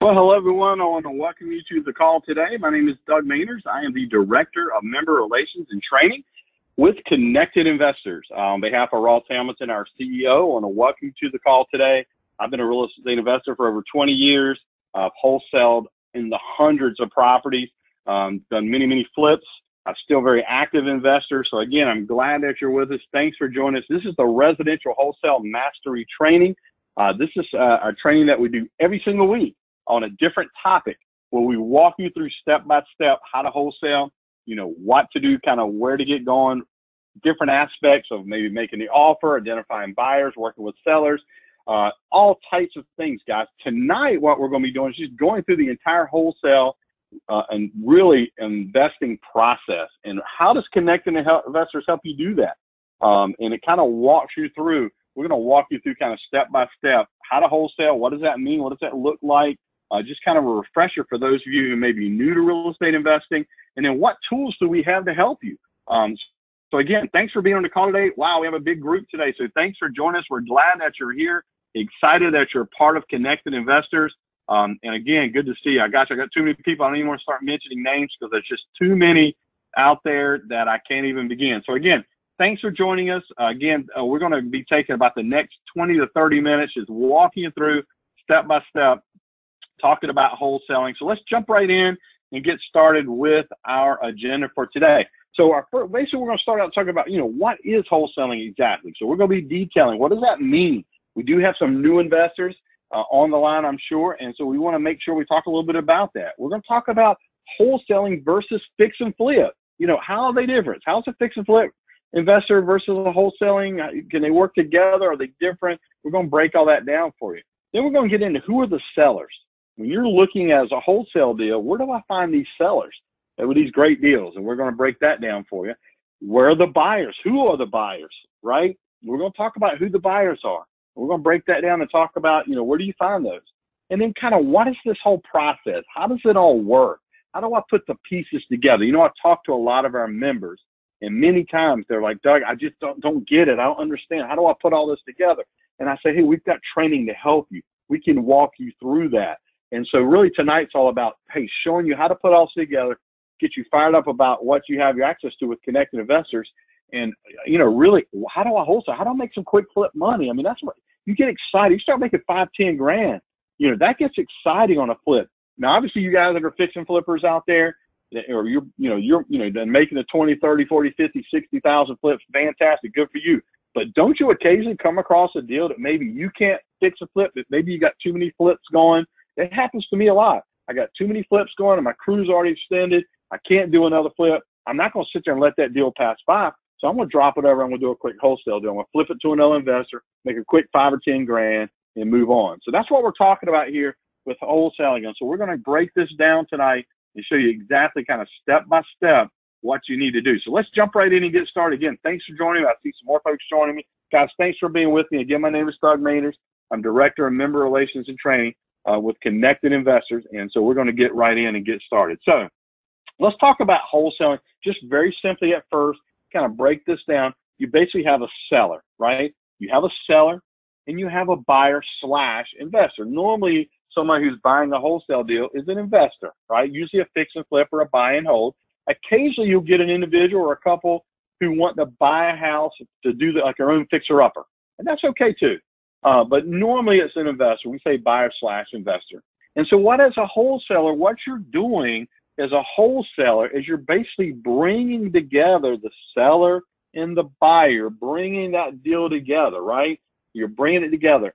Well, hello, everyone. I want to welcome you to the call today. My name is Doug Mainers. I am the Director of Member Relations and Training with Connected Investors. On behalf of Ross Hamilton, our CEO, I want to welcome you to the call today. I've been a real estate investor for over 20 years. I've wholesaled in the hundreds of properties, done many flips. I'm still a very active investor. So again, I'm glad that you're with us. Thanks for joining us. This is the Residential Wholesale Mastery Training. This is a training that we do every single week on a different topic where we walk you through step by step how to wholesale, what to do, kind of where to get going, different aspects of maybe making the offer, identifying buyers, working with sellers, all types of things, guys. Tonight, what we're going to be doing is just going through the entire wholesale and really investing process. And how does Connecting Investors help you do that? And it kind of walks you through. We're going to walk you through kind of step by step how to wholesale. What does that mean? What does that look like? Just kind of a refresher for those of you who may be new to real estate investing. And then what tools do we have to help you? So again, thanks for being on the call today. Wow, we have a big group today. So thanks for joining us. We're glad that you're here. Excited that you're part of Connected Investors. And again, good to see you. I got too many people. I don't even want to start mentioning names because there's just too many out there that I can't even begin. So again, thanks for joining us. Again, we're going to be taking about the next 20 to 30 minutes, just walking you through step by step, talking about wholesaling. So let's jump right in and get started with our agenda for today. So basically, we're going to start out talking about, what is wholesaling exactly? So we're going to be detailing, what does that mean? We do have some new investors on the line, I'm sure. And so we want to make sure we talk a little bit about that. We're going to talk about wholesaling versus fix and flip. How are they different? How's a fix and flip investor versus a wholesaling? Can they work together? Are they different? We're going to break all that down for you. Then we're going to get into who are the sellers. When you're looking at a wholesale deal, where do I find these sellers with these great deals? And we're going to break that down for you. Where are the buyers? Who are the buyers, right? We're going to talk about who the buyers are. We're going to break that down and talk about, where do you find those? And then kind of what is this whole process? How does it all work? How do I put the pieces together? I talk to a lot of our members, and many times they're like, Doug, I just don't get it. I don't understand. How do I put all this together? And I say, hey, we've got training to help you. We can walk you through that. And so really tonight's all about, hey, showing you how to put all this together, get you fired up about what you have your access to with Connected Investors. And, really, how do I wholesale? How do I make some quick flip money? I mean, that's what you get excited. You start making 5, 10 grand. That gets exciting on a flip. Now, obviously, you guys that are fixing flippers out there, or you're making the 20, 30, 40, 50, 60,000 flips, fantastic, good for you. But don't you occasionally come across a deal that maybe you can't fix a flip, that maybe you got too many flips going? It happens to me a lot. I got too many flips going and my crew's already extended. I can't do another flip. I'm not going to sit there and let that deal pass by. So I'm going to drop it over. I'm going to do a quick wholesale deal. I'm going to flip it to another investor, make a quick 5 or 10 grand and move on. So that's what we're talking about here with wholesaling. And so we're going to break this down tonight and show you exactly kind of step by step what you need to do. So let's jump right in and get started. Again, thanks for joining me. I see some more folks joining me. Guys, thanks for being with me. Again, my name is Doug Mainers. I'm Director of Member Relations and Training with Connected Investors. And so we're going to get right in and get started. So let's talk about wholesaling just very simply at first, kind of break this down. You basically have a seller, right? You have a seller and you have a buyer / investor. Normally, somebody who's buying a wholesale deal is an investor, right? Usually a fix and flip or a buy and hold. Occasionally, you'll get an individual or a couple who want to buy a house to do like their own fixer-upper, and that's okay too. But normally, it's an investor. We say buyer / investor. And so what as a wholesaler, what you're doing as a wholesaler is you're basically bringing together the seller and the buyer, bringing that deal together, right? You're bringing it together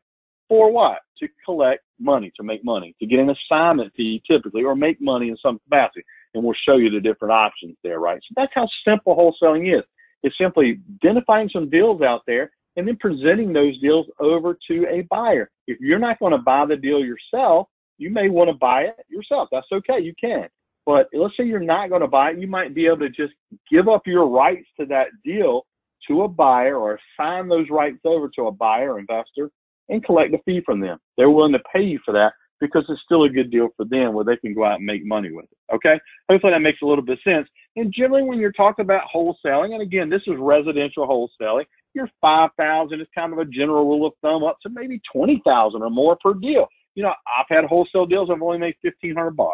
for what? To collect money, to make money, to get an assignment fee typically, or make money in some capacity. And we'll show you the different options there, right? So that's how simple wholesaling is. It's simply identifying some deals out there and then presenting those deals over to a buyer. If you're not going to buy the deal yourself, you may want to buy it yourself. That's okay, you can. But let's say you're not going to buy it, you might be able to just give up your rights to that deal to a buyer or assign those rights over to a buyer or investor and collect a fee from them. They're willing to pay you for that because it's still a good deal for them where they can go out and make money with it, okay? Hopefully that makes a little bit of sense. And generally when you're talking about wholesaling, and again, this is residential wholesaling, your $5,000 is kind of a general rule of thumb up to maybe $20,000 or more per deal. You know, I've had wholesale deals I've only made $1,500.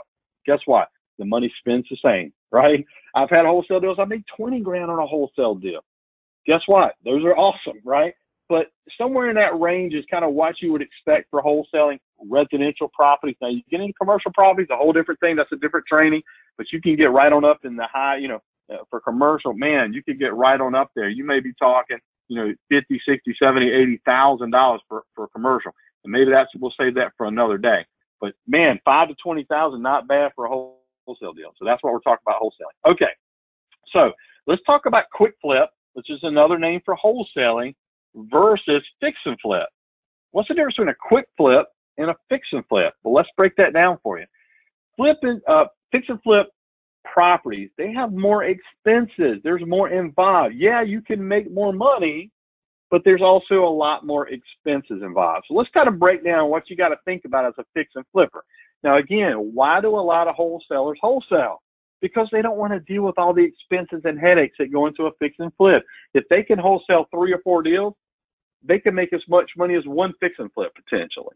Guess what? The money spends the same, right? I've had wholesale deals I made 20 grand on a wholesale deal. Guess what? Those are awesome, right? But somewhere in that range is kind of what you would expect for wholesaling residential properties. Now, you get into commercial properties, a whole different thing. That's a different training, but you can get right on up in the high, you know, for commercial, man, you could get right on up there. You may be talking, you know, 50, 60, 70, $80,000 for commercial. And maybe we'll save that for another day. But man, 5 to 20,000, not bad for a wholesale deal. So that's what we're talking about wholesaling. Okay. So let's talk about quick flip, which is another name for wholesaling, versus fix and flip. What's the difference between a quick flip and a fix and flip? Well, let's break that down for you. Fix and flip properties, they have more expenses. There's more involved. Yeah, you can make more money, but there's also a lot more expenses involved. So let's kind of break down what you got to think about as a fix and flipper. Now, again, why do a lot of wholesalers wholesale? Because they don't want to deal with all the expenses and headaches that go into a fix and flip. If they can wholesale 3 or 4 deals, they can make as much money as one fix and flip potentially.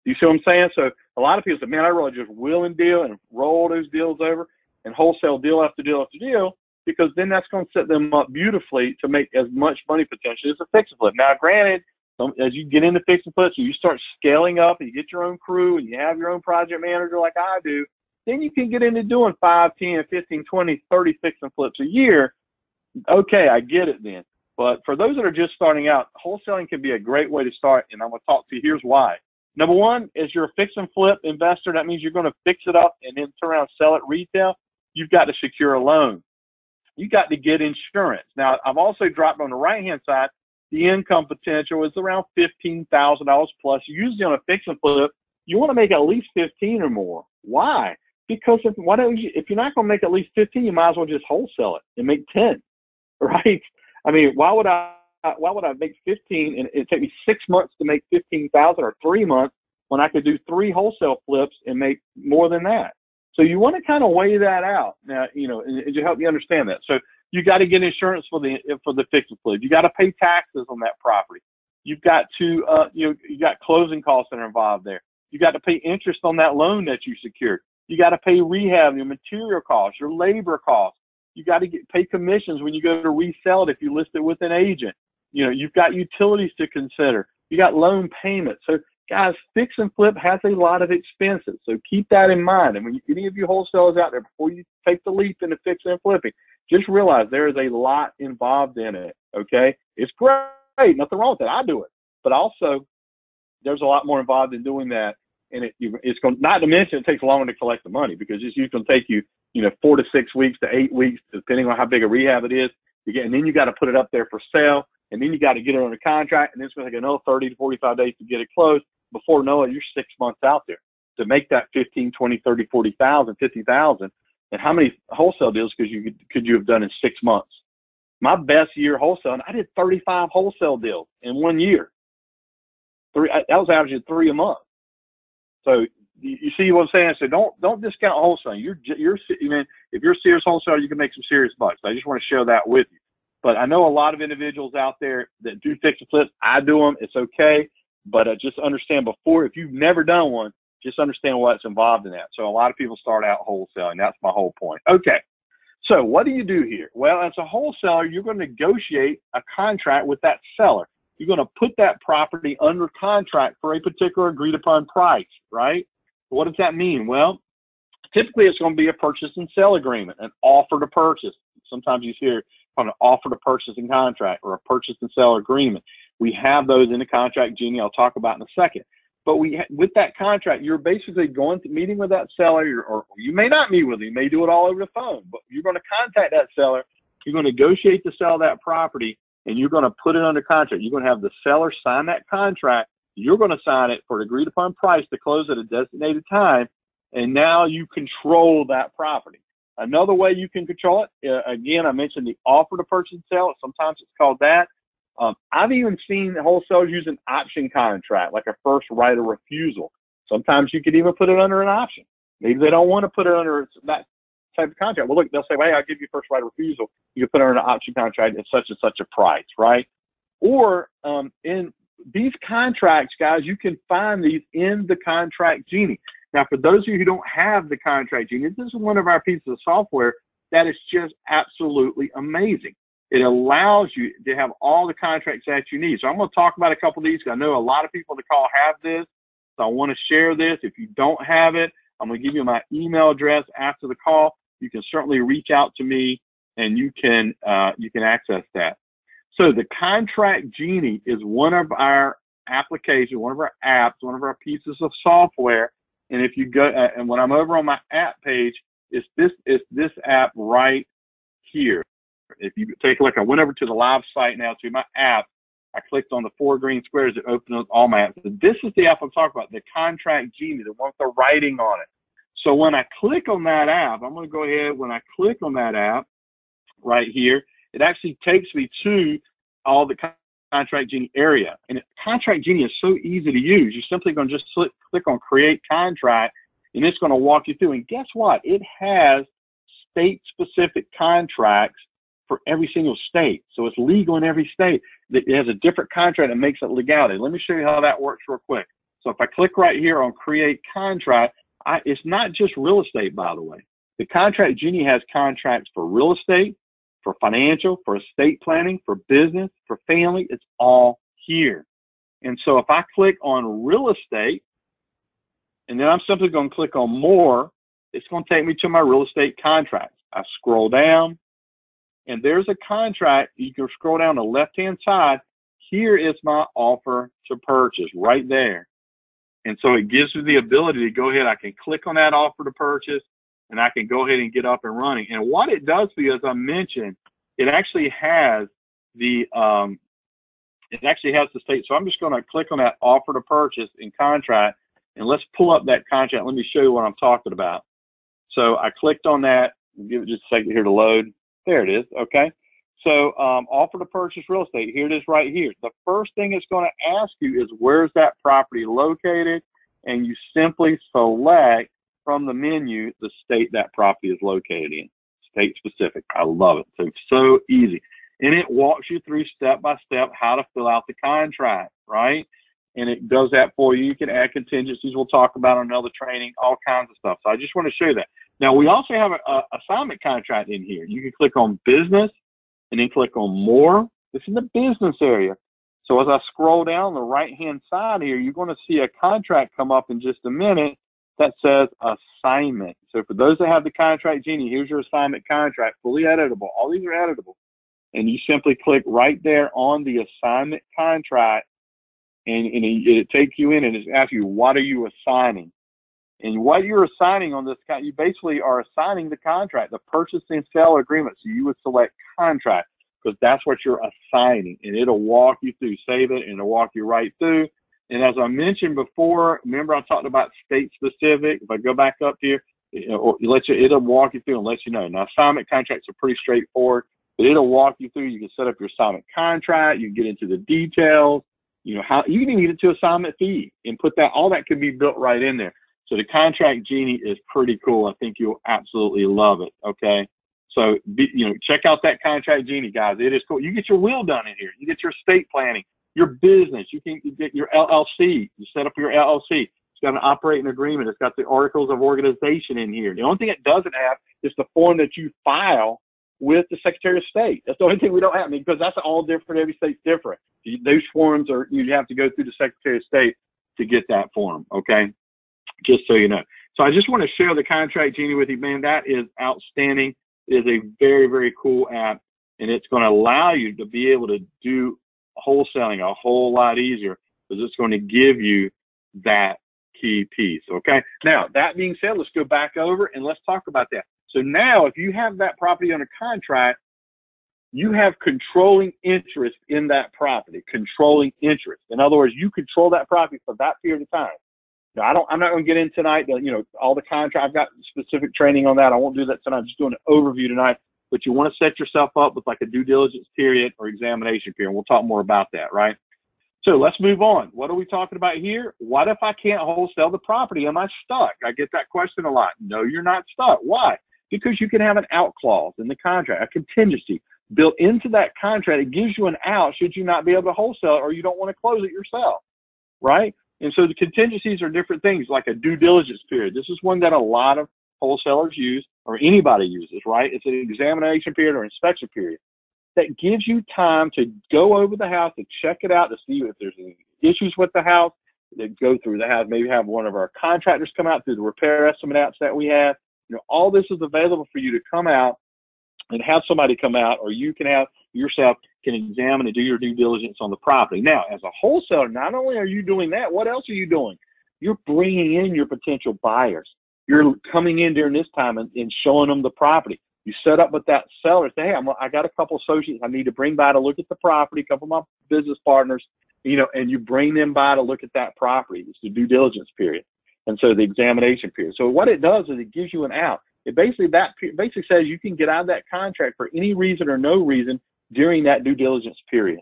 You see what I'm saying? So a lot of people say, man, I really just will and deal and roll those deals over and wholesale deal after deal after deal, because then that's going to set them up beautifully to make as much money potentially as a fix and flip. Now, granted, as you get into fix and flips and you start scaling up and you get your own crew and you have your own project manager like I do, then you can get into doing 5, 10, 15, 20, 30 fix and flips a year. Okay, I get it then. But for those that are just starting out, wholesaling can be a great way to start, and I'm going to talk to you. Here's why. Number one, as you're a fix and flip investor, that means you're going to fix it up and then turn around and sell it retail. You've got to secure a loan. You got to get insurance. Now, I've also dropped on the right-hand side, the income potential is around $15,000 plus. Usually on a fix and flip, you want to make at least 15 or more. Why? Because if you're not going to make at least 15, you might as well just wholesale it and make 10, right? I mean, why would I make 15 and it take me 6 months to make 15,000 or 3 months when I could do 3 wholesale flips and make more than that? So you want to kind of weigh that out now, you know, and to help you understand that. So you got to get insurance for the fix and flip. You got to pay taxes on that property. You've got to, you got closing costs that are involved there. You got to pay interest on that loan that you secured. You got to pay rehab, your material costs, your labor costs. You got to pay commissions when you go to resell it if you list it with an agent. You know, you've got utilities to consider. You got loan payments. So guys, fix and flip has a lot of expenses. So keep that in mind. And when any of you wholesalers out there, before you take the leap into fixing and flipping, just realize there is a lot involved in it. Okay. It's great. Nothing wrong with that. I do it. But also there's a lot more involved in doing that. And it's going, not to mention it takes longer to collect the money, because it's usually going to take you, 4 to 6 weeks to 8 weeks, depending on how big a rehab it is. And then you got to put it up there for sale. And then you got to get it under contract. And then it's going to take another 30 to 45 days to get it closed. Before you know it, you're 6 months out there to make that 15, 20, 30, 40,000, 50,000. And how many wholesale deals could you have done in 6 months? My best year wholesaling, I did 35 wholesale deals in 1 year. That was averaging 3 a month. So you see what I'm saying? So don't discount wholesaling. If you're a serious wholesaler, you can make some serious bucks. I just want to share that with you. But I know a lot of individuals out there that do fix and flips. I do them. It's okay. But just understand if you've never done one, just understand what's involved in that. So a lot of people start out wholesaling. That's my whole point. Okay. So what do you do here? Well, as a wholesaler, you're going to negotiate a contract with that seller. You're going to put that property under contract for a particular agreed upon price, right? What does that mean? Well, typically it's going to be a purchase and sale agreement, an offer to purchase. Sometimes you hear on an offer to purchase and contract or a purchase and sale agreement. We have those in the contract, Jeannie, I'll talk about in a second. But with that contract, you're basically going to meeting with that seller, or you may not meet with him. You may do it all over the phone, but you're going to contact that seller. You're going to negotiate to sell that property, and you're going to put it under contract. You're going to have the seller sign that contract. You're going to sign it for an agreed upon price to close at a designated time, and now you control that property. Another way you can control it, again, I mentioned the offer to purchase and sell. Sometimes it's called that. I've even seen wholesalers use an option contract, like a first right of refusal. Sometimes you could even put it under an option. Maybe they don't want to put it under that type of contract. Well, look, they'll say, well, hey, I'll give you first right of refusal. You can put it under an option contract at such and such a price, right? Or in these contracts, guys, you can find these in the Contract Genie. Now, for those of you who don't have the Contract Genie, this is one of our pieces of software that is just absolutely amazing. It allows you to have all the contracts that you need. So I'm going to talk about a couple of these. I know a lot of people on the call have this, so I want to share this. If you don't have it, I'm going to give you my email address after the call. You can certainly reach out to me, and you can access that. So the Contract Genie is one of our applications, one of our apps, one of our pieces of software. And if you go, and when I'm over on my app page, it's this app right here. If you take a look, I went over to the live site now to my app. I clicked on the 4 green squares that open up all my apps. So this is the app I'm talking about, the Contract Genie, the one with the writing on it. So when I click on that app, I'm going to go ahead. When I click on that app right here, it actually takes me to all the Contract Genie area. And Contract Genie is so easy to use. You're simply going to just click on Create Contract, and it's going to walk you through. And guess what? It has state-specific contracts for every single state. So it's legal in every state. It has a different contract that makes it legality. Let me show you how that works real quick. So if I click right here on Create Contract, it's not just real estate, by the way. The Contract Genie has contracts for real estate, for financial, for estate planning, for business, for family. It's all here. And so if I click on real estate, and then I'm simply going to click on more, it's going to take me to my real estate contracts. I scroll down, and there's a contract. You can scroll down the left-hand side. Here is my offer to purchase right there. And so it gives me the ability to go ahead. I can click on that offer to purchase, and I can go ahead and get up and running. And what it does for you, as I mentioned, it actually has the state. So I'm just going to click on that offer to purchase in contract, and let's pull up that contract. Let me show you what I'm talking about. So I clicked on that. Give it just a second here to load. There it is. Okay. So offer to purchase real estate. Here it is right here. The first thing it's going to ask you is, where's that property located? And you simply select from the menu the state that property is located in. State specific. I love it. So it's so easy. And it walks you through step by step how to fill out the contract, right? And it does that for you. You can add contingencies. We'll talk about another training, all kinds of stuff. So I just want to show you that. Now, we also have an assignment contract in here. You can click on business and then click on more. This is the business area. So as I scroll down the right-hand side here, you're going to see a contract come up in just a minute that says assignment. So for those that have the Contract Genie, here's your assignment contract, fully editable. All these are editable. And you simply click right there on the assignment contract, and it takes you in and it asks you, what are you assigning? And what you're assigning on this, you basically are assigning the contract, the purchase and sale agreement. So you would select contract, because that's what you're assigning, and it'll walk you through. Save it, and it'll walk you right through. And as I mentioned before, remember I talked about state specific. If I go back up here, it'll walk you through and let you know. Now, assignment contracts are pretty straightforward, but it'll walk you through. You can set up your assignment contract. You can get into the details. You know how you can get into assignment fee and put that. All that could be built right in there. So the Contract Genie is pretty cool. I think you'll absolutely love it. Okay. So, check out that Contract Genie, guys. It is cool. You get your will done in here. You get your estate planning, your business. You can get your LLC. You set up your LLC. It's got an operating agreement. It's got the articles of organization in here. The only thing it doesn't have is the form that you file with the Secretary of State. That's the only thing we don't have, because that's all different. Every state's different. Those forms you have to go through the Secretary of State to get that form. Okay. Just so you know. So I just want to share the Contract Genie with you, man. That is outstanding. It is a very, very cool app, and it's going to allow you to be able to do wholesaling a whole lot easier, because it's going to give you that key piece. Okay. Now, that being said, let's go back over and let's talk about that. So now, if you have that property under contract, you have controlling interest in that property. Controlling interest. In other words, you control that property for that period of time. Now, I'm not going to get in tonight, all the contract. I've got specific training on that. I won't do that tonight. I'm just doing an overview tonight. But you want to set yourself up with like a due diligence period or examination period. We'll talk more about that, right? So let's move on. What are we talking about here? What if I can't wholesale the property? Am I stuck? I get that question a lot. No, you're not stuck. Why? Because you can have an out clause in the contract, a contingency. built into that contract. It gives you an out should you not be able to wholesale it or you don't want to close it yourself, right? And so the contingencies are different things, like a due diligence period. This is one that a lot of wholesalers use, or anybody uses, right? It's an examination period or inspection period that gives you time to go over the house, to check it out, to see if there's any issues with the house, to go through the house, maybe have one of our contractors come out through the repair estimate outs that we have. You know, all this is available for you to come out and have somebody come out, or you can have yourself can examine and do your due diligence on the property. Now, as a wholesaler, not only are you doing that, what else are you doing? You're bringing in your potential buyers. You're coming in during this time and showing them the property. You set up with that seller, say, hey, I got a couple associates I need to bring by to look at the property, a couple of my business partners, you know, and you bring them by to look at that property. It's the due diligence period. And so the examination period. So what it does is it gives you an out. It basically says you can get out of that contract for any reason or no reason during that due diligence period.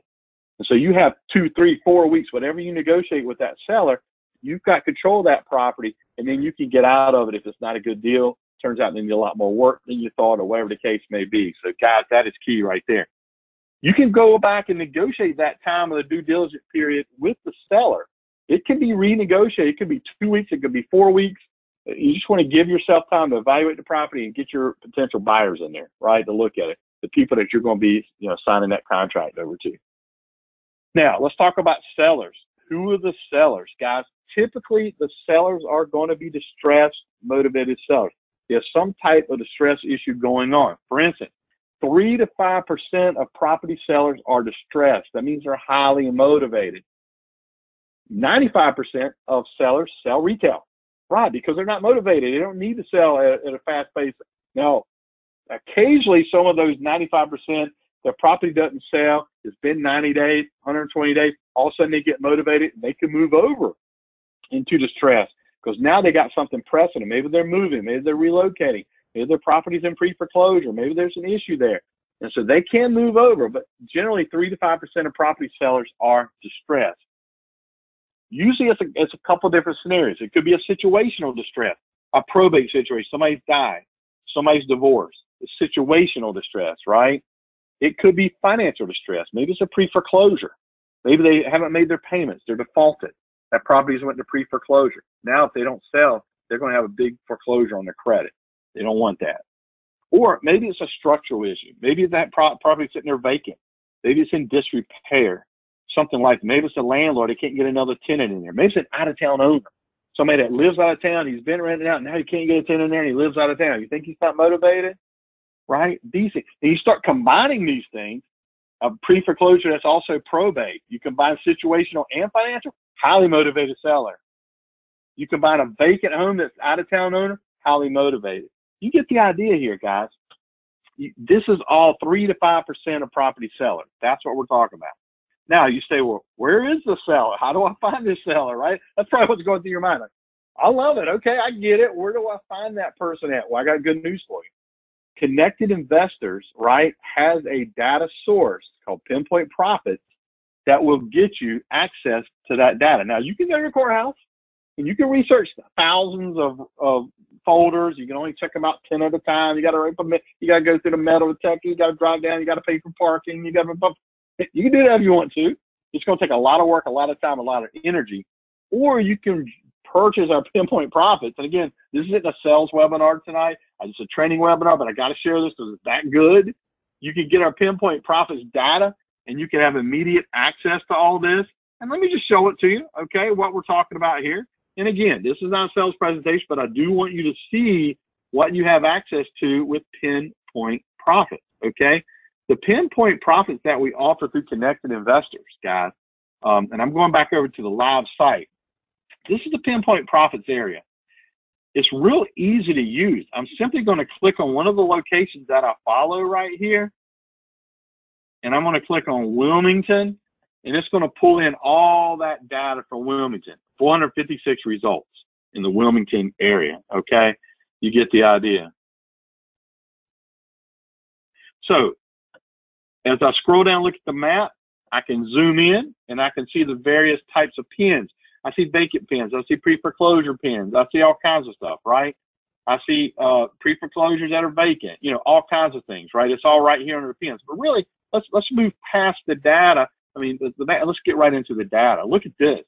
And so you have 2, 3, 4 weeks, whatever you negotiate with that seller, you've got control of that property, and then you can get out of it if it's not a good deal. Turns out they need a lot more work than you thought, or whatever the case may be. So guys, that is key right there. You can go back and negotiate that time of the due diligence period with the seller. It can be renegotiated. It could be 2 weeks. It could be 4 weeks. You just want to give yourself time to evaluate the property and get your potential buyers in there, right, to look at it, the people that you're going to be, you know, signing that contract over to. Now, let's talk about sellers. Who are the sellers, guys? Typically, the sellers are going to be distressed, motivated sellers. There's some type of distress issue going on. For instance, 3 to 5% of property sellers are distressed. That means they're highly motivated. 95% of sellers sell retail, right? Because they're not motivated. They don't need to sell at a fast pace. Now, occasionally, some of those 95%, their property doesn't sell. It's been 90 days, 120 days. All of a sudden, they get motivated and they can move over into distress because now they got something pressing them. Maybe they're moving. Maybe they're relocating. Maybe their property's in pre-foreclosure. Maybe there's an issue there. And so they can move over, but generally 3 to 5% of property sellers are distressed. Usually it's a couple different scenarios. It could be a situational distress, a probate situation. Somebody's died. Somebody's divorced. It's situational distress, right? It could be financial distress. Maybe it's a pre-foreclosure. Maybe they haven't made their payments. They're defaulted. That property's went to pre-foreclosure. Now, if they don't sell, they're going to have a big foreclosure on their credit. They don't want that. Or maybe it's a structural issue. Maybe that property's sitting there vacant. Maybe it's in disrepair, something like that. Maybe it's a landlord. They can't get another tenant in there. Maybe it's an out-of-town owner. Somebody that lives out of town. He's been renting out. Now he can't get a tenant in there, and he lives out of town. You think he's not motivated? Right? These things. And you start combining these things, a pre-foreclosure that's also probate. You combine situational and financial, highly motivated seller. You combine a vacant home that's out-of-town owner, highly motivated. You get the idea here, guys. This is all 3 to 5% of property sellers. That's what we're talking about. Now, you say, well, where is the seller? How do I find this seller, right? That's probably what's going through your mind. Like, I love it. Okay, I get it. Where do I find that person at? Well, I got good news for you. Connected Investors, right, has a data source called Pinpoint Profits that will get you access to that data. Now, you can go to your courthouse and you can research thousands of folders. You can only check them out 10 at a time. You got to go through the metal detector. You got to drive down. You got to pay for parking. You can do that if you want to. It's going to take a lot of work, a lot of time, a lot of energy. Or you can purchase our Pinpoint Profits. And again, this isn't a sales webinar tonight. It's a training webinar, but I got to share this because it's that good. You can get our Pinpoint Profits data, and you can have immediate access to all this. And let me just show it to you, okay, what we're talking about here. And again, this is not a sales presentation, but I do want you to see what you have access to with Pinpoint Profits, okay? The Pinpoint Profits that we offer through Connected Investors, guys, and I'm going back over to the live site. This is the Pinpoint Profits area. It's real easy to use. I'm simply going to click on one of the locations that I follow right here, and I'm going to click on Wilmington, and it's going to pull in all that data from Wilmington, 456 results in the Wilmington area, okay? You get the idea. So as I scroll down, look at the map, I can zoom in, and I can see the various types of pins. I see vacant pins. I see pre-foreclosure pins. I see all kinds of stuff, right? I see pre-foreclosures that are vacant, you know, all kinds of things, right? It's all right here under the pins. But really, let's move past the data. I mean, let's get right into the data. Look at this.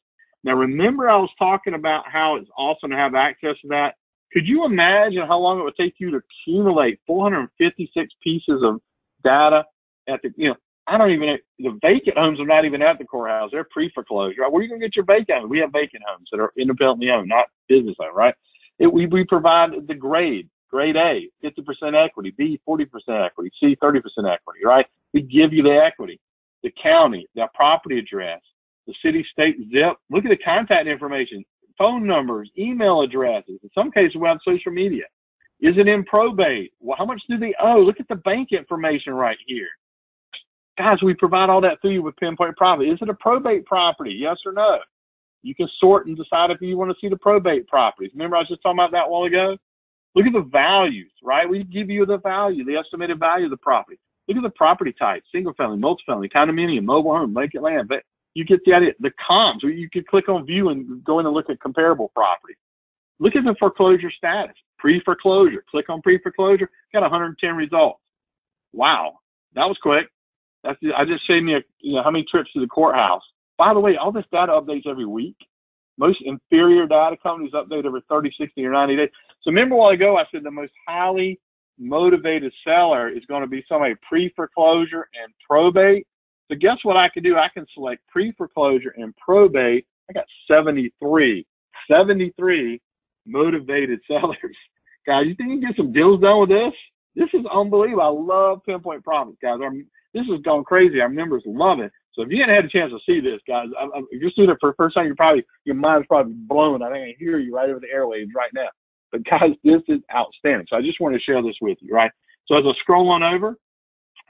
Now, remember I was talking about how it's awesome to have access to that? Could you imagine how long it would take you to accumulate 456 pieces of data at the, you know, I don't even, the vacant homes are not even at the courthouse. They're pre-foreclosure, right? Where are you going to get your vacant homes? We have vacant homes that are independently owned, not business owned, right? We provide the grade A, 50% equity, B, 40% equity, C, 30% equity, right? We give you the equity, the county, the property address, the city, state, zip. Look at the contact information, phone numbers, email addresses. In some cases, we have social media. Is it in probate? Well, how much do they owe? Look at the bank information right here. Guys, we provide all that through you with Pinpoint Property. Is it a probate property? Yes or no? You can sort and decide if you want to see the probate properties. Remember I was just talking about that a while ago? Look at the values, right? We give you the value, the estimated value of the property. Look at the property type, single family, multifamily, condominium, mobile home, vacant land. But you get the idea. The comps, you could click on view and go in and look at comparable property. Look at the foreclosure status, pre-foreclosure. Click on pre-foreclosure, got 110 results. Wow, that was quick. I just saved me, how many trips to the courthouse. By the way, all this data updates every week. Most inferior data companies update every 30, 60, or 90 days. So remember a while ago, I said the most highly motivated seller is going to be somebody pre-foreclosure and probate. So guess what I can do? I can select pre-foreclosure and probate. I got 73 motivated sellers. Guys, you think you can get some deals done with this? This is unbelievable. I love Pinpoint Properties, guys. This has gone crazy. Our members love it. So if you hadn't had a chance to see this, guys, if you're seeing it for the first time, your mind's probably blown. I think I hear you right over the airwaves right now. But guys, this is outstanding. So I just want to share this with you, right? So as I scroll on over,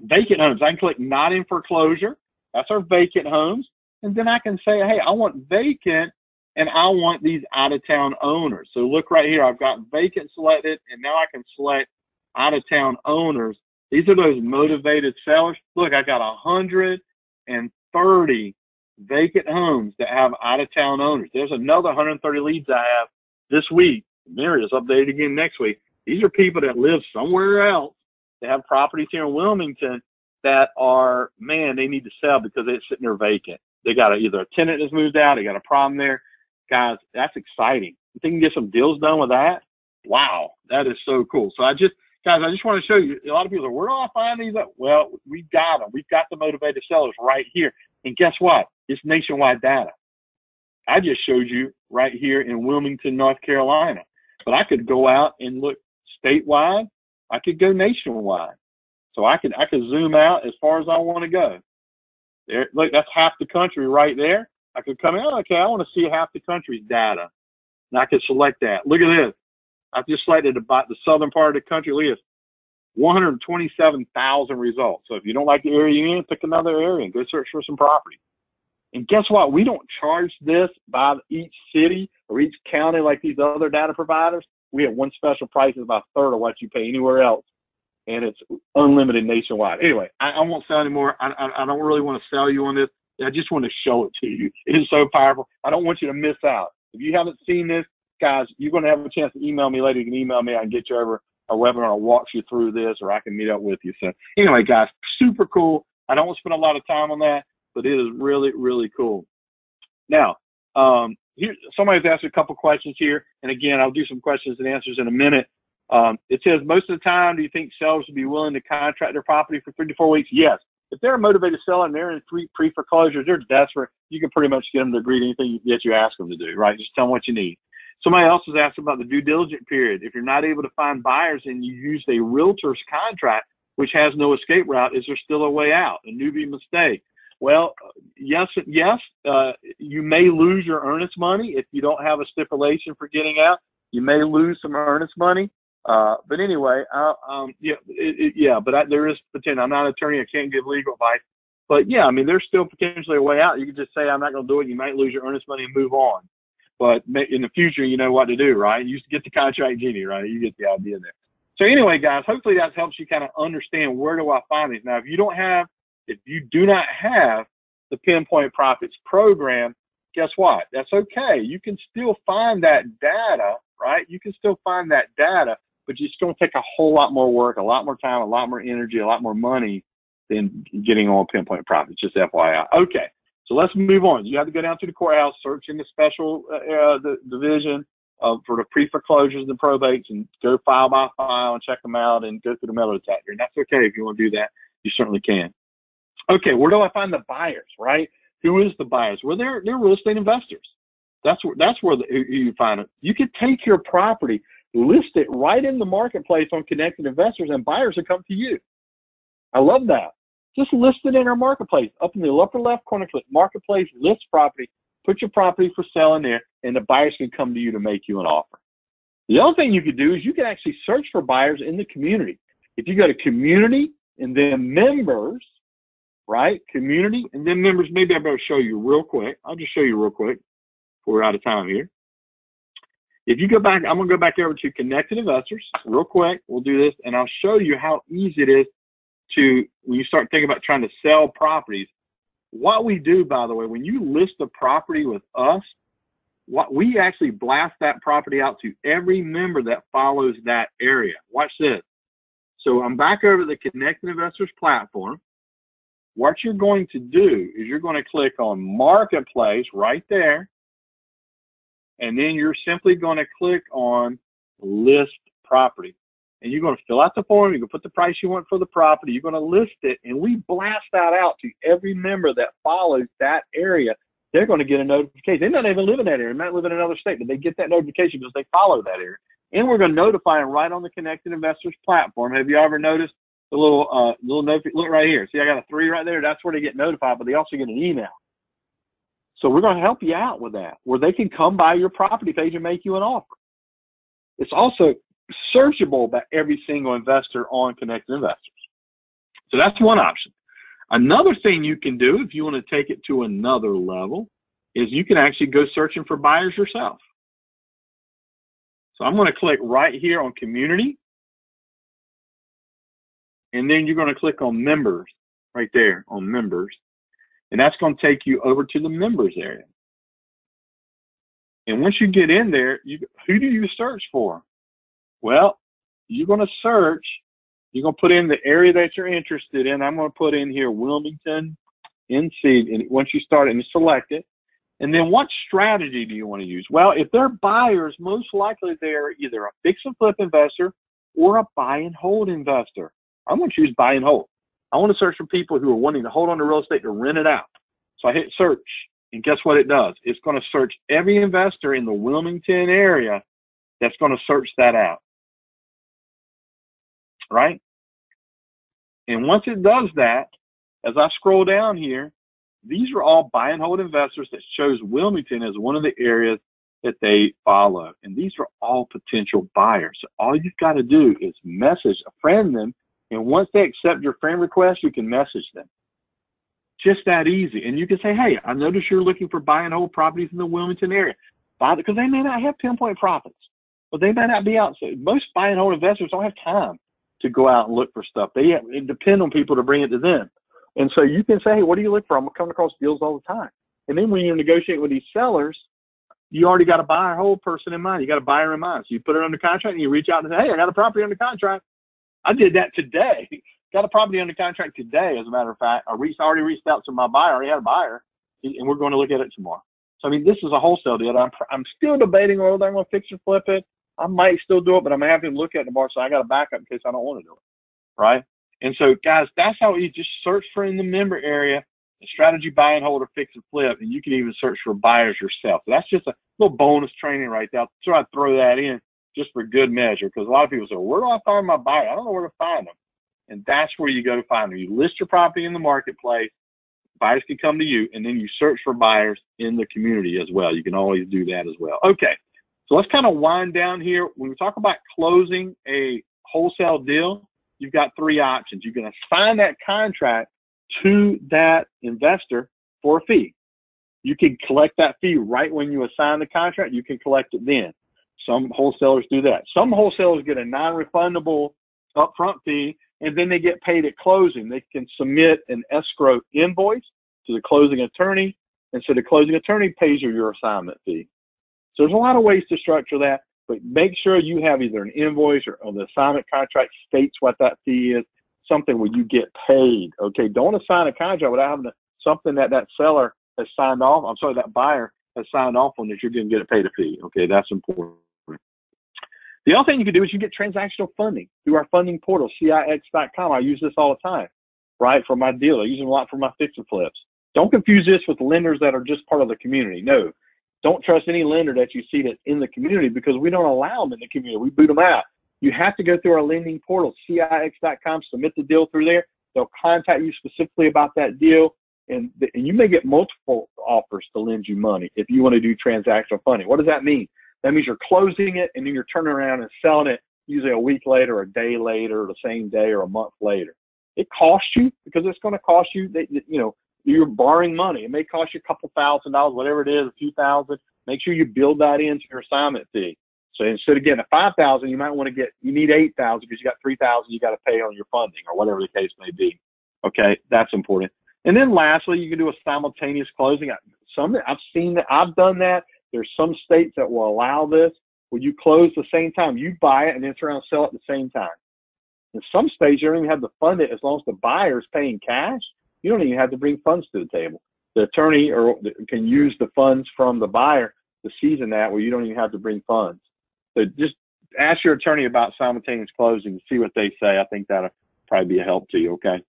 vacant homes, I can click not in foreclosure. That's our vacant homes. And then I can say, hey, I want vacant and I want these out-of-town owners. So look right here. I've got vacant selected, and now I can select out-of-town owners. These are those motivated sellers. Look, I got 130 vacant homes that have out-of-town owners. There's another 130 leads I have this week. Mary is updated again next week. These are people that live somewhere else. They have properties here in Wilmington that are, man, they need to sell because they're sitting there vacant. They got either a tenant that's moved out, they got a problem there. Guys, that's exciting. You think you can get some deals done with that? Wow, that is so cool. So I just want to show you, a lot of people are, where do I find these? Well, we've got them. We've got the motivated sellers right here. And guess what? It's nationwide data. I just showed you right here in Wilmington, North Carolina. But I could go out and look statewide. I could go nationwide. So I could zoom out as far as I want to go. There, look, that's half the country right there. I could come in, okay, I want to see half the country's data. And I could select that. Look at this. I've just selected about the southern part of the country. Look at this, 127,000 results. So if you don't like the area you're in, pick another area and go search for some property. And guess what? We don't charge this by each city or each county like these other data providers. We have one special price. It's about a third of what you pay anywhere else. And it's unlimited nationwide. Anyway, I won't sell anymore. I don't really want to sell you on this. I just want to show it to you. It is so powerful. I don't want you to miss out. If you haven't seen this, guys, you're going to have a chance to email me later. You can email me. I can get you over a webinar. I'll walk you through this, or I can meet up with you. So anyway, guys, super cool. I don't want to spend a lot of time on that, but it is really, really cool. Now, here, somebody's asked a couple questions here. And again, I'll do some questions and answers in a minute. It says, most of the time, do you think sellers would be willing to contract their property for 3 to 4 weeks? Yes. If they're a motivated seller and they're in pre-foreclosure, they're desperate, you can pretty much get them to agree to anything that you ask them to do, right? Just tell them what you need. Somebody else has asked about the due diligence period. If you're not able to find buyers and you use a realtor's contract, which has no escape route, is there still a way out? A newbie mistake. Well, yes. You may lose your earnest money if you don't have a stipulation for getting out. You may lose some earnest money. But anyway, there is potential. I'm not an attorney. I can't give legal advice. But yeah, I mean, there's still potentially a way out. You can just say, I'm not going to do it. You might lose your earnest money and move on. But in the future, you know what to do, right? You get the contract genie, right? You get the idea there. So anyway, guys, hopefully that helps you kind of understand, where do I find these? Now, if you do not have the Pinpoint Profits program, guess what? That's okay. You can still find that data right? You can still find that data, but it's going to take a whole lot more work, a lot more time, a lot more energy, a lot more money than getting on Pinpoint properties, just FYI. Okay, so let's move on. You have to go down to the courthouse, search in the special the division for the pre-foreclosures and probates, and go file by file and check them out and go through the metal detector. And that's okay if you want to do that. You certainly can. Okay, where do I find the buyers, right? Who is the buyers? Well, they're real estate investors. That's where you find it. You could take your property, list it right in the marketplace on Connected Investors, and buyers will come to you. I love that. Just list it in our marketplace. Up in the upper left corner, click Marketplace, List Property, put your property for sale in there, and the buyers can come to you to make you an offer. The other thing you could do is you can actually search for buyers in the community. If you go to Community and then Members, right? Community and then Members, maybe I better show you real quick. I'll just show you real quick before we're out of time here. If you go back, I'm going to go back over to Connected Investors real quick. We'll do this, and I'll show you how easy it is to, when you start thinking about trying to sell properties. What we do, by the way, when you list a property with us, what we actually blast that property out to every member that follows that area. Watch this. So I'm back over the Connected Investors platform. What you're going to do is you're going to click on Marketplace right there, and then you're simply going to click on List Property. And you're going to fill out the form, you're going to put the price you want for the property, you're going to list it, and we blast that out to every member that follows that area. They're going to get a notification. They might not even live in that area, they might live in another state, but they get that notification because they follow that area. And we're going to notify them right on the Connected Investors platform. Have you ever noticed the little look right here? See, I got a 3 right there. That's where they get notified, but they also get an email. So we're going to help you out with that, where they can come by your property page and make you an offer. It's also searchable by every single investor on Connected Investors. So that's one option. Another thing you can do if you want to take it to another level is you can actually go searching for buyers yourself. So I'm going to click right here on Community, and then you're going to click on Members right there on Members, and that's going to take you over to the Members area. And once you get in there, who do you search for? Well, you're going to search, you're going to put in the area that you're interested in. I'm going to put in here Wilmington, NC, and once you start and select it. And then what strategy do you want to use? Well, if they're buyers, most likely they're either a fix and flip investor or a buy and hold investor. I'm going to choose buy and hold. I want to search for people who are wanting to hold on to real estate to rent it out. So I hit search, and guess what it does? It's going to search every investor in the Wilmington area that's going to search that out. Right? And once it does that, as I scroll down here, these are all buy and hold investors that shows Wilmington as one of the areas that they follow. And these are all potential buyers. So all you've got to do is message a friend them, and once they accept your friend request, you can message them. Just that easy. And you can say, hey, I noticed you're looking for buy and hold properties in the Wilmington area. Because they may not have Pinpoint profits, but they may not be out. So most buy and hold investors don't have time to go out and look for stuff. They depend on people to bring it to them. And so you can say, hey, what do you look for? I'm coming across deals all the time. And then when you're negotiating with these sellers, you already got a buy or hold person in mind. You got a buyer in mind. So you put it under contract and you reach out and say, hey, I got a property under contract. I did that today. Got a property under contract today, as a matter of fact. I already reached out to my buyer. I already had a buyer, and we're going to look at it tomorrow. So, I mean, this is a wholesale deal. I'm still debating whether I'm going to fix or flip it. I might still do it, but I'm going to have to look at it tomorrow, so I got a backup in case I don't want to do it, right? And so, guys, that's how you just search for in the member area, the strategy buy and hold or fix and flip, and you can even search for buyers yourself. So that's just a little bonus training right there. So I throw that in just for good measure, because a lot of people say, where do I find my buyer? I don't know where to find them. And that's where you go to find them. You list your property in the marketplace, buyers can come to you, and then you search for buyers in the community as well. You can always do that as well. Okay, so let's kind of wind down here. When we talk about closing a wholesale deal, you've got 3 options. You can assign that contract to that investor for a fee. You can collect that fee right when you assign the contract. You can collect it then. Some wholesalers do that. Some wholesalers get a non-refundable upfront fee, and then they get paid at closing. They can submit an escrow invoice to the closing attorney, and so the closing attorney pays you your assignment fee. So there's a lot of ways to structure that. but make sure you have either an invoice or the assignment contract states what that fee is, something where you get paid. Okay, don't assign a contract without having something that seller has signed off. I'm sorry, that buyer has signed off on that you're going to get paid a fee. Okay, that's important. The other thing you can do is you get transactional funding through our funding portal, CIX.com. I use this all the time, right, for my deal. I use it a lot for my fix and flips. Don't confuse this with lenders that are just part of the community. No, don't trust any lender that you see that's in the community, because we don't allow them in the community. We boot them out. You have to go through our lending portal, CIX.com, submit the deal through there. They'll contact you specifically about that deal, and you may get multiple offers to lend you money if you want to do transactional funding. What does that mean? That means you're closing it and then you're turning around and selling it usually a week later, a day later, or the same day, or a month later. It costs you, because it's going to cost you, you're borrowing money. It may cost you a couple $1,000s, whatever it is, a few thousand. Make sure you build that into your assignment fee. So instead of getting a $5,000, you might want to you need $8,000 because you got $3,000 you got to pay on your funding, or whatever the case may be. Okay, that's important. And then lastly, you can do a simultaneous closing. I've seen that. I've done that. There's some states that will allow this, where you close the same time. You buy it and then turn around and sell it at the same time. In some states, you don't even have to fund it as long as the buyer is paying cash. You don't even have to bring funds to the table. The attorney can use the funds from the buyer to season that, where you don't even have to bring funds. So just ask your attorney about simultaneous closing, see what they say. I think that'll probably be a help to you, okay?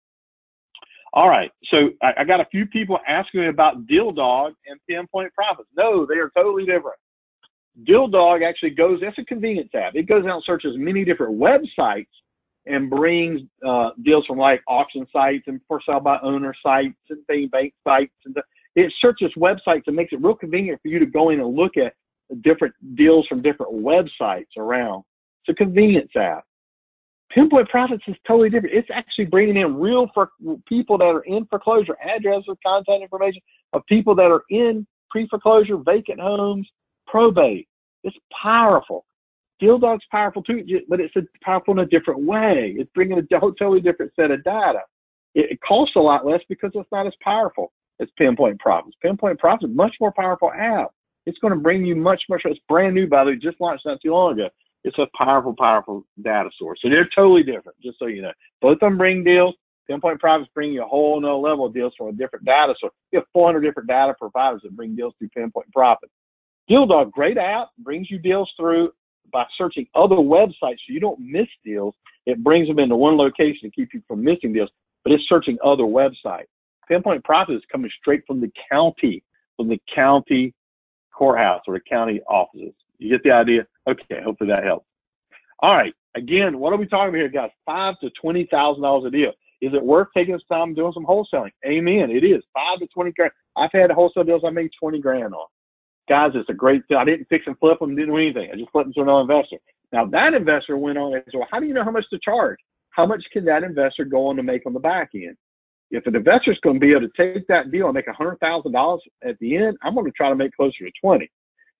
All right, so I got a few people asking me about Deal Dog and Pinpoint Profits. No, they are totally different. Deal Dog actually that's a convenience app. It goes out and searches many different websites and brings deals from like auction sites and for sale by owner sites and bank sites. And it searches websites and makes it real convenient for you to go in and look at different deals from different websites around. It's a convenience app. Pinpoint Profits is totally different. It's actually bringing in real people that are in foreclosure, addresses, contact information of people that are in pre-foreclosure, vacant homes, probate. It's powerful. Deal Dog's powerful too, but it's powerful in a different way. It's bringing a totally different set of data. It costs a lot less because it's not as powerful as Pinpoint Profits. Pinpoint Profits is a much more powerful app. It's going to bring you much, it's brand new, by the way, just launched not too long ago. It's a powerful data source. So they're totally different, just so you know. Both of them bring deals. Pinpoint Profits bring you a whole nother level of deals from a different data source. You have 400 different data providers that bring deals through Pinpoint Profits. Deal Dog, great app, brings you deals through by searching other websites so you don't miss deals. It brings them into one location to keep you from missing deals, but it's searching other websites. Pinpoint Profits is coming straight from the county courthouse or the county offices. You get the idea? Okay, hopefully that helps. All right, again, what are we talking about here, guys? $5,000 to $20,000 a deal. Is it worth taking this time doing some wholesaling? Amen, it is. 5 to 20 grand. I've had wholesale deals I made 20 grand on. Guys, it's a great deal. I didn't fix and flip them, didn't do anything. I just flipped them to another investor. Now, that investor went on and said, well, how do you know how much to charge? How much can that investor go on to make on the back end? If an investor's going to be able to take that deal and make $100,000 at the end, I'm going to try to make closer to 20.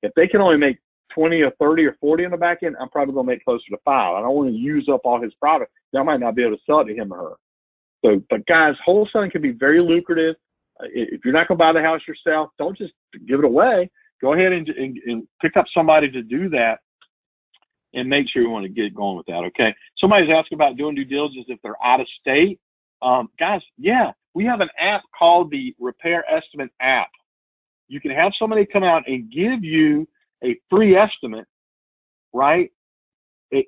If they can only make 20 or 30 or 40 on the back end, I'm probably going to make closer to 5. I don't want to use up all his product. I might not be able to sell it to him or her. So, but guys, wholesaling can be very lucrative. If you're not going to buy the house yourself, don't just give it away. Go ahead and pick up somebody to do that and make sure you want to get going with that, okay? Somebody's asking about doing due diligence if they're out of state. Guys, yeah, we have an app called the Repair Estimate app. You can have somebody come out and give you a free estimate, right,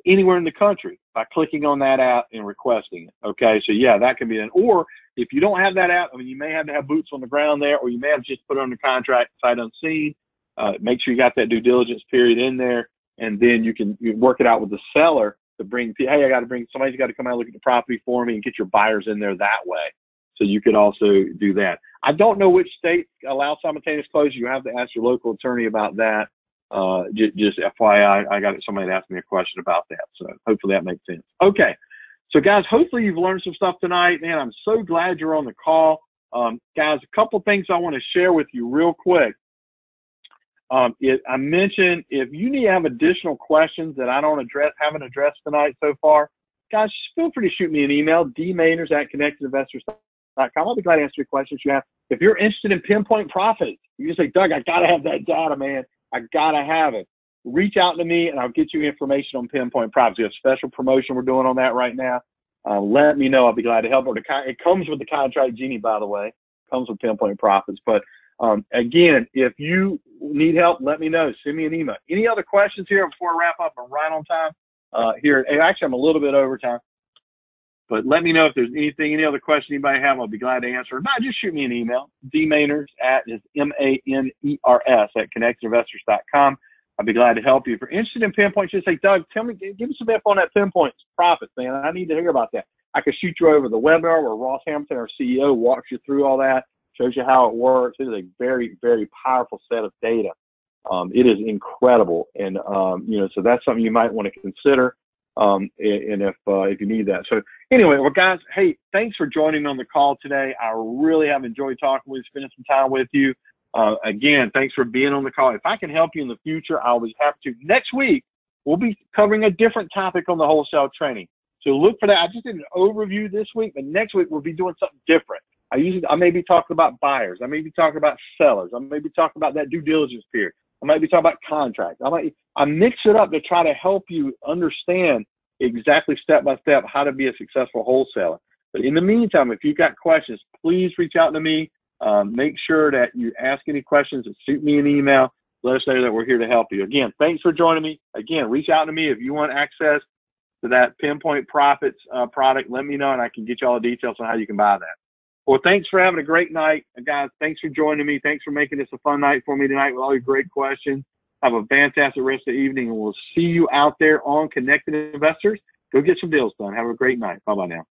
anywhere in the country by clicking on that app and requesting it, okay? So, yeah, that can be done. Or if you don't have that app, I mean, you may have to have boots on the ground there, or you may have just put it under contract, sight unseen. Make sure you got that due diligence period in there, and then you work it out with the seller to bring, hey, somebody's got to come out and look at the property for me and get your buyers in there that way. So you could also do that. I don't know which states allow simultaneous closure. You have to ask your local attorney about that. Just FYI, somebody asked me a question about that. So hopefully that makes sense. Okay. So guys, hopefully you've learned some stuff tonight. Man, I'm so glad you're on the call. Guys, a couple things I want to share with you real quick. I mentioned if you need to have additional questions that I haven't addressed tonight so far, guys, feel free to shoot me an email, dmayners@connectedinvestors.com. I'll be glad to answer your questions you have. If you're interested in Pinpoint Profits, you say, Doug, I got to have that data, man. I got to have it. reach out to me and I'll get you information on Pinpoint Profits. We have a special promotion we're doing on that right now. Let me know. I'll be glad to help. It comes with the contract genie, by the way. It comes with Pinpoint Profits. But again, if you need help, let me know. Send me an email. Any other questions here before I wrap up? I'm right on time here. Actually, I'm a little bit over time. But let me know if there's any other question anybody have. I'll be glad to answer. If not, just shoot me an email. dmainers M-A-N-E-R-S at connectedinvestors.com. I'll be glad to help you. If you're interested in Pinpoint, just say, Doug, give me some info on that Pinpoint profits, man. I need to hear about that. I can shoot you over the webinar where Ross Hamilton, our CEO, walks you through all that, shows you how it works. It is a very, very powerful set of data. It is incredible. And, so that's something you might want to consider. And if you need that. So anyway, well, guys, hey, thanks for joining me on the call today. I really have enjoyed talking with you, spending some time with you. Again, thanks for being on the call. If I can help you in the future, I'll be happy to. Next week, we'll be covering a different topic on the wholesale training. So look for that. I just did an overview this week, but next week we'll be doing something different. I may be talking about buyers. I may be talking about sellers. I may be talking about that due diligence period. I might be talking about contracts. I mix it up to try to help you understand exactly step by step how to be a successful wholesaler. But in the meantime, if you've got questions, please reach out to me. Make sure that you ask any questions and shoot me an email. Let us know that we're here to help you. Again, thanks for joining me. Again, reach out to me if you want access to that Pinpoint Profits product. Let me know and I can get you all the details on how you can buy that. Well, thanks for having a great night. Guys, thanks for joining me. Thanks for making this a fun night for me tonight with all your great questions. Have a fantastic rest of the evening, and we'll see you out there on Connected Investors. Go get some deals done. Have a great night. Bye-bye now.